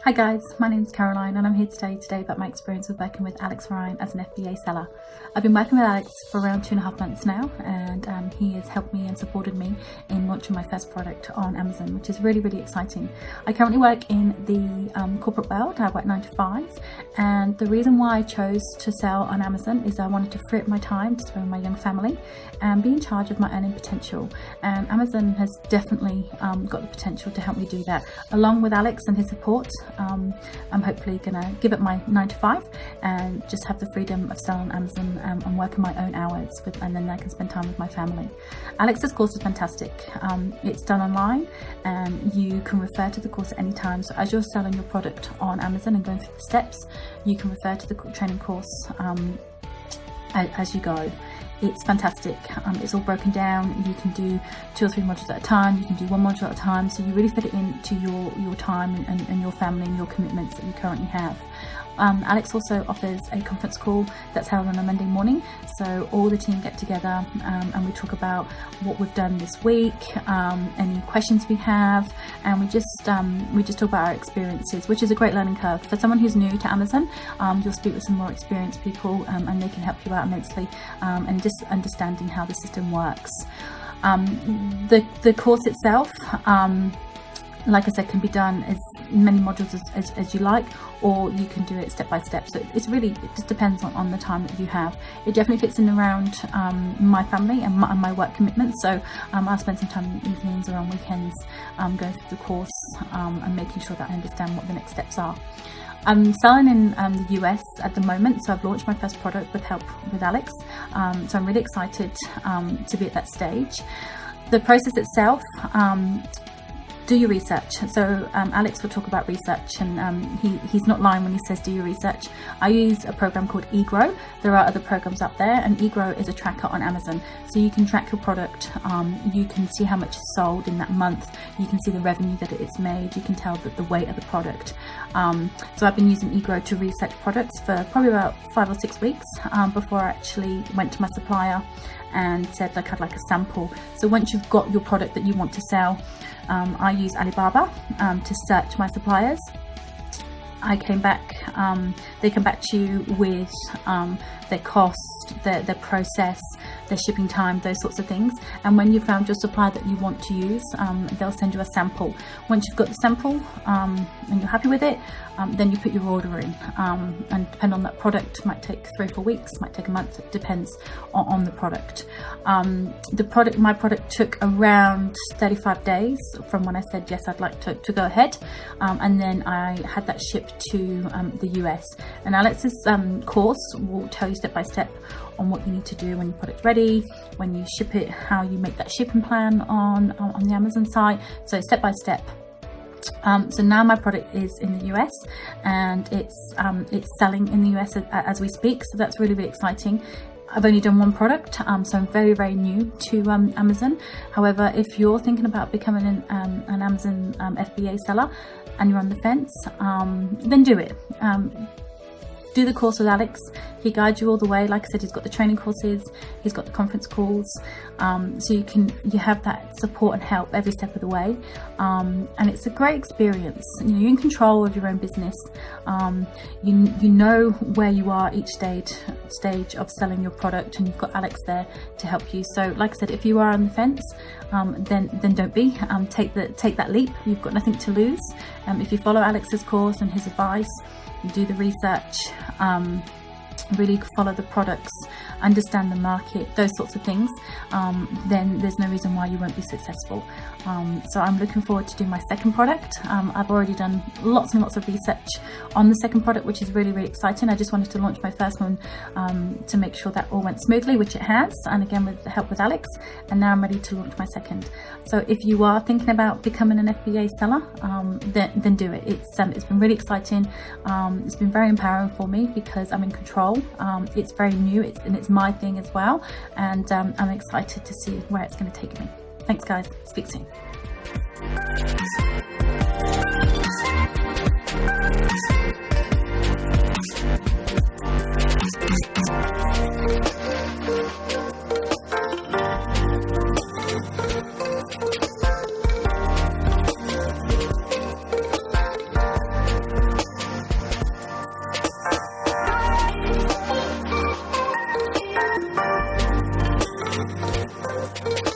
Hi guys, my name is Caroline and I'm here to tell you today about my experience with working with Alex Ryan as an FBA seller. I've been working with Alex for around 2.5 months now, and he has helped me and supported me in launching my first product on Amazon, which is really exciting. I currently work in the corporate world. I work 9 to 5, and the reason why I chose to sell on Amazon is I wanted to free up my time to spend with my young family and be in charge of my earning potential, and Amazon has definitely got the potential to help me do that. Along with Alex and his support, I'm hopefully gonna give up my 9 to 5 and just have the freedom of selling on Amazon and working my own hours and then I can spend time with my family. Alex's course is fantastic. It's done online and you can refer to the course at any time. So as you're selling your product on Amazon and going through the steps, you can refer to the training course as you go. It's fantastic. It's all broken down. You can do 2 or 3 modules at a time. You can do 1 module at a time. So you really fit it into your time and your family and your commitments that you currently have. Alex also offers a conference call that's held on a Monday morning. So all the team get together and we talk about what we've done this week, any questions we have, and we just talk about our experiences, which is a great learning curve. For someone who's new to Amazon, you'll speak with some more experienced people and they can help you out immensely, and just understanding how the system works. The course itself, like I said, can be done as many modules as you like, or you can do it step by step. So it just depends on the time that you have. It definitely fits in around my family and my work commitments. So I'll spend some time in the evenings or on weekends going through the course and making sure that I understand what the next steps are. I'm selling in the US at the moment, so I've launched my first product with help with Alex. So I'm really excited to be at that stage. The process itself, do your research. So Alex will talk about research, and he's not lying when he says do your research. I use a program called eGrow. There are other programs out there, and eGrow is a tracker on Amazon. So you can track your product, you can see how much is sold in that month, you can see the revenue that it's made, you can tell the weight of the product. So I've been using eGrow to research products for probably about 5 or 6 weeks before I actually went to my supplier and said like I'd like a sample. So once you've got your product that you want to sell, I use Alibaba to search my suppliers. They come back to you with their cost, their process, their shipping time, those sorts of things. And when you've found your supplier that you want to use, they'll send you a sample. Once you've got the sample and you're happy with it, then you put your order in. And depending on that product, it might take 3 or 4 weeks, might take a month. It depends on the product. My product took around 35 days from when I said yes, I'd like to go ahead, and then I had that shipped to the US. And Alex's course will tell you step by step on what you need to do when your product's ready, when you ship it, how you make that shipping plan on the Amazon site. So step by step. So now my product is in the US and it's selling in the US as we speak. So that's really exciting. I've only done 1 product, so I'm very new to Amazon. However, if you're thinking about becoming an Amazon FBA seller and you're on the fence, then do it. Do the course with Alex. He guides you all the way. Like I said, he's got the training courses, he's got the conference calls, so you have that support and help every step of the way, and it's a great experience. You're in control of your own business. You know where you are each stage of selling your product, and you've got Alex there to help you. So like I said, if you are on the fence, then don't be. Take that leap. You've got nothing to lose. If you follow Alex's course and his advice, you do the research, really follow the products, understand the market, those sorts of things, then there's no reason why you won't be successful. So I'm looking forward to doing my second product. I've already done lots and lots of research on the second product, which is really exciting. I just wanted to launch my first one to make sure that all went smoothly, which it has, and again with the help with Alex, and now I'm ready to launch my second. So if you are thinking about becoming an FBA seller, then do it. It's been really exciting. It's been very empowering for me because I'm in control. It's very new, and it's my thing as well, and I'm excited to see where it's going to take me. Thanks guys, speak soon. bye.